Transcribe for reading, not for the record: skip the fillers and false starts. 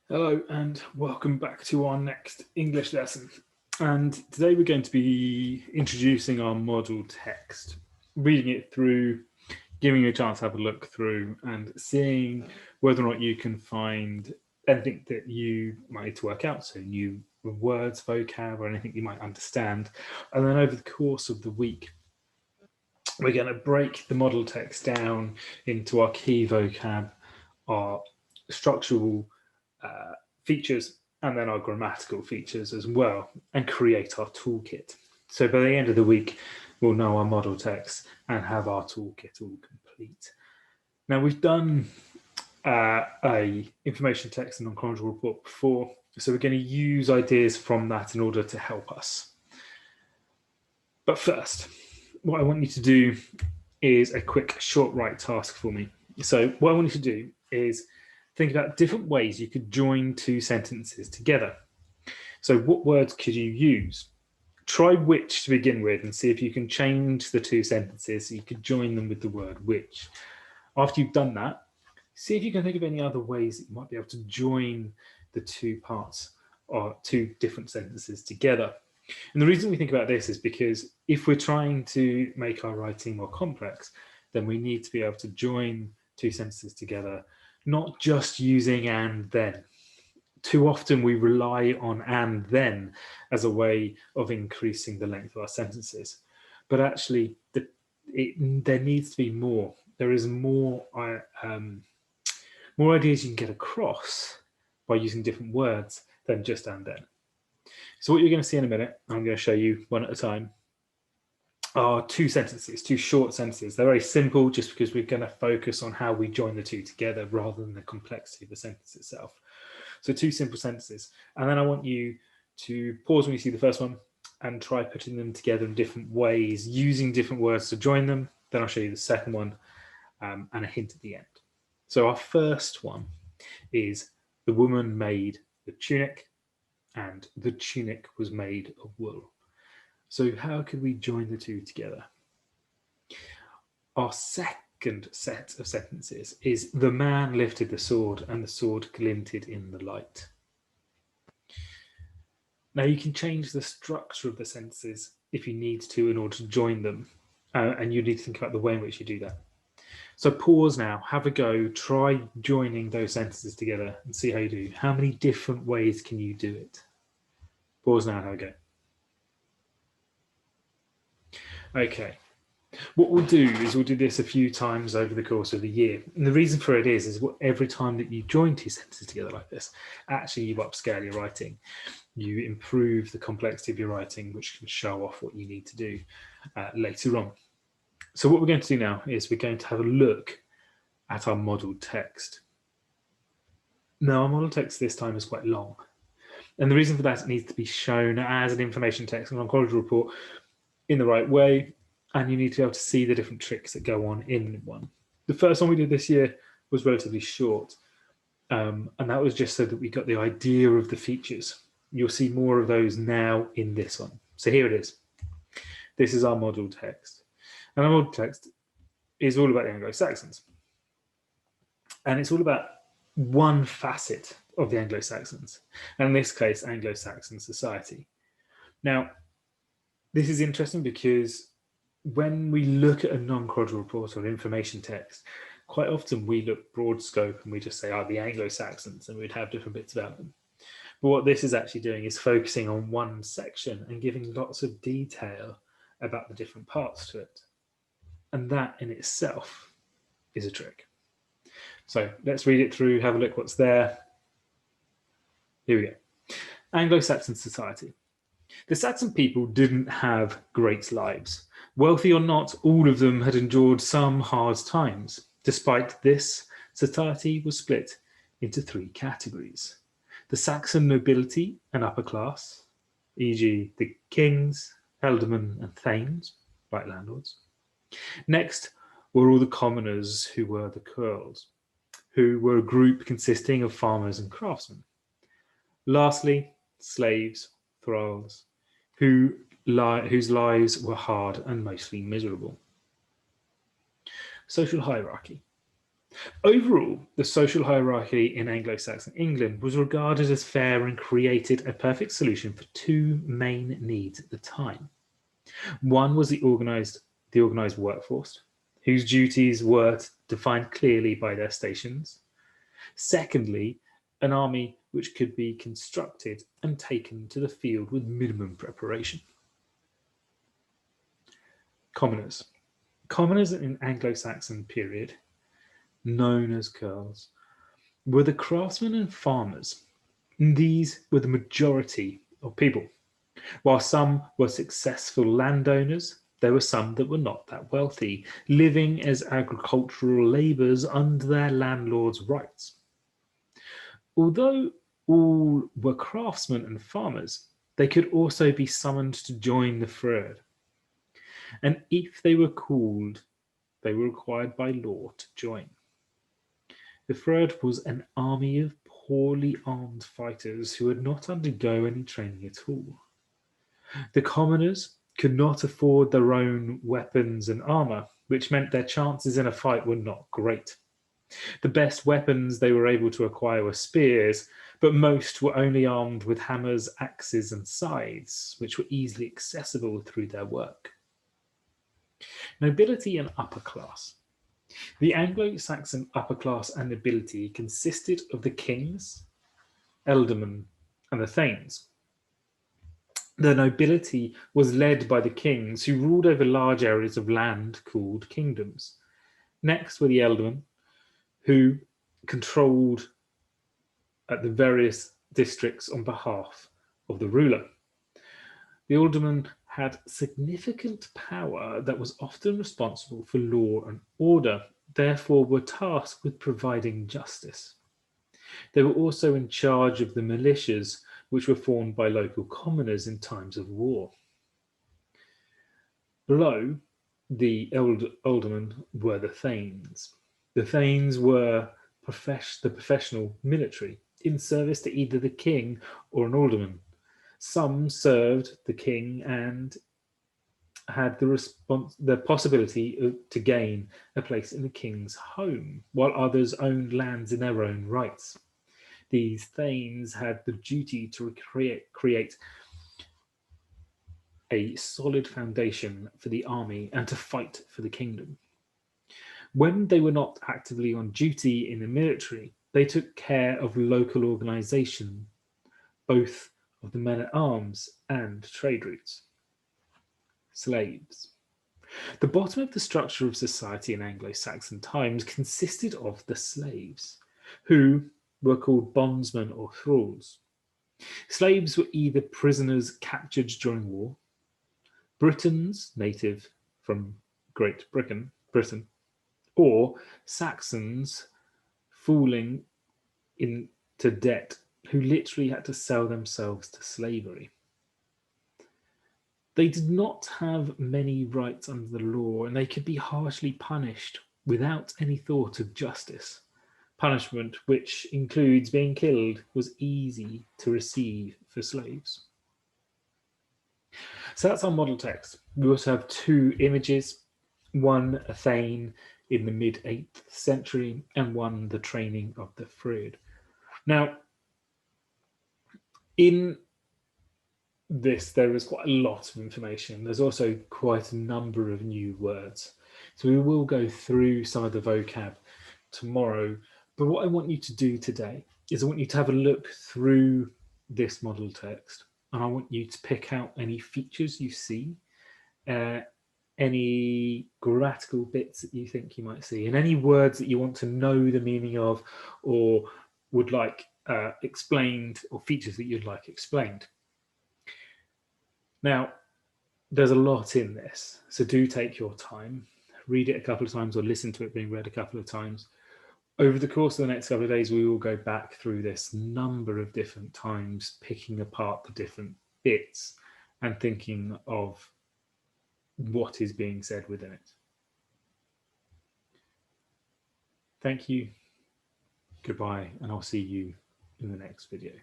Hello and welcome back to our next English lesson. And today we're going to be introducing our model text, reading it through, giving you a chance to have a look through and seeing whether or not you can find anything that you might need to work out. So new words, vocab, or anything you might understand. And then over the course of the week, we're going to break the model text down into our key vocab, our structural features, and then our grammatical features as well, and create our toolkit. So by the end of the week, we'll know our model text and have our toolkit all complete. Now we've done a information text and non-chronological report before, so we're going to use ideas from that in order to help us. But first, what I want you to do is a quick short write task for me. So what I want you to do is think about different ways you could join two sentences together. So what words could you use? Try which to begin with and see if you can change the two sentences so you could join them with the word which. After you've done that, see if you can think of any other ways that you might be able to join the two parts or two different sentences together. And the reason we think about this is because if we're trying to make our writing more complex, then we need to be able to join two sentences together, not just using and then. Too often we rely on and then as a way of increasing the length of our sentences. But actually, there needs to be more. There is more ideas you can get across by using different words than just and then. So what you're going to see in a minute, I'm going to show you one at a time, are two sentences, two short sentences. They're very simple just because we're going to focus on how we join the two together rather than the complexity of the sentence itself. So two simple sentences. And then I want you to pause when you see the first one and try putting them together in different ways, using different words to join them. Then I'll show you the second one and a hint at the end. So our first one is the woman made the tunic and the tunic was made of wool. So how could we join the two together? Our second set of sentences is the man lifted the sword and the sword glinted in the light. Now you can change the structure of the sentences if you need to in order to join them, and you need to think about the way in which you do that. So pause now, have a go, try joining those sentences together and see how you do. How many different ways can you do it? Pause now and have a go. Okay. What we'll do is we'll do this a few times over the course of the year. And the reason for it is every time that you join two sentences together like this, actually you upscale your writing. You improve the complexity of your writing, which can show off what you need to do later on. So what we're going to do now is we're going to have a look at our model text. Now our model text this time is quite long. And the reason for that, it needs to be shown as an information text and oncology report in the right way. And you need to be able to see the different tricks that go on in one. The first one we did this year was relatively short. And that was just so that we got the idea of the features. You'll see more of those now in this one. So here it is. This is our model text. And our model text is all about the Anglo-Saxons. And it's all about one facet of the Anglo-Saxons. And in this case, Anglo-Saxon society. Now, this is interesting because when we look at a non-chronological report or an information text, quite often we look broad scope and we just say, the Anglo-Saxons, and we'd have different bits about them. But what this is actually doing is focusing on one section and giving lots of detail about the different parts to it. And that in itself is a trick. So let's read it through, have a look what's there. Here we go. Anglo-Saxon society. The Saxon people didn't have great lives. Wealthy or not, all of them had endured some hard times. Despite this, society was split into three categories. The Saxon nobility and upper class, e.g. the kings, ealdormen and thanes, like landlords. Next were all the commoners who were the ceorls, who were a group consisting of farmers and craftsmen. Lastly, slaves, thralls, whose lives were hard and mostly miserable. Social hierarchy. Overall, the social hierarchy in Anglo-Saxon England was regarded as fair and created a perfect solution for two main needs at the time. One was the organised workforce, whose duties were defined clearly by their stations. Secondly, an army which could be constructed and taken to the field with minimum preparation. Commoners. Commoners in Anglo-Saxon period, known as ceorls, were the craftsmen and farmers. These were the majority of people. While some were successful landowners, there were some that were not that wealthy, living as agricultural labourers under their landlord's rights. Although all were craftsmen and farmers, they could also be summoned to join the Freud. And if they were called, they were required by law to join. The Freud was an army of poorly armed fighters who would not undergo any training at all. The commoners could not afford their own weapons and armour, which meant their chances in a fight were not great. The best weapons they were able to acquire were spears, but most were only armed with hammers, axes, and scythes, which were easily accessible through their work. Nobility and upper class. The Anglo-Saxon upper class and nobility consisted of the kings, ealdormen, and the thanes. The nobility was led by the kings, who ruled over large areas of land called kingdoms. Next were the ealdormen, who controlled the various districts on behalf of the ruler. The ealdormen had significant power that was often responsible for law and order, therefore were tasked with providing justice. They were also in charge of the militias, which were formed by local commoners in times of war. Below the ealdormen were the thanes. The thanes were the professional military in service to either the king or an alderman. Some served the king and had the possibility to gain a place in the king's home, while others owned lands in their own rights. These thanes had the duty to create a solid foundation for the army and to fight for the kingdom. When they were not actively on duty in the military, they took care of local organisation, both of the men-at-arms and trade routes. Slaves. The bottom of the structure of society in Anglo-Saxon times consisted of the slaves, who were called bondsmen or thralls. Slaves were either prisoners captured during war, Britons native from Great Britain, or Saxons falling into debt who literally had to sell themselves to slavery. They did not have many rights under the law, and they could be harshly punished without any thought of justice. Punishment, which includes being killed, was easy to receive for slaves. So that's our model text. We also have two images, one a thane in the mid-8th century and one the training of the Freud. Now, in this, there is quite a lot of information. There's also quite a number of new words. So we will go through some of the vocab tomorrow. But what I want you to do today is I want you to have a look through this model text, and I want you to pick out any features you see, any grammatical bits that you think you might see, and any words that you want to know the meaning of or would like explained, or features that you'd like explained. Now, there's a lot in this, so do take your time, read it a couple of times or listen to it being read a couple of times. Over the course of the next couple of days, we will go back through this number of different times, picking apart the different bits and thinking of what is being said within it. Thank you, goodbye, and I'll see you in the next video.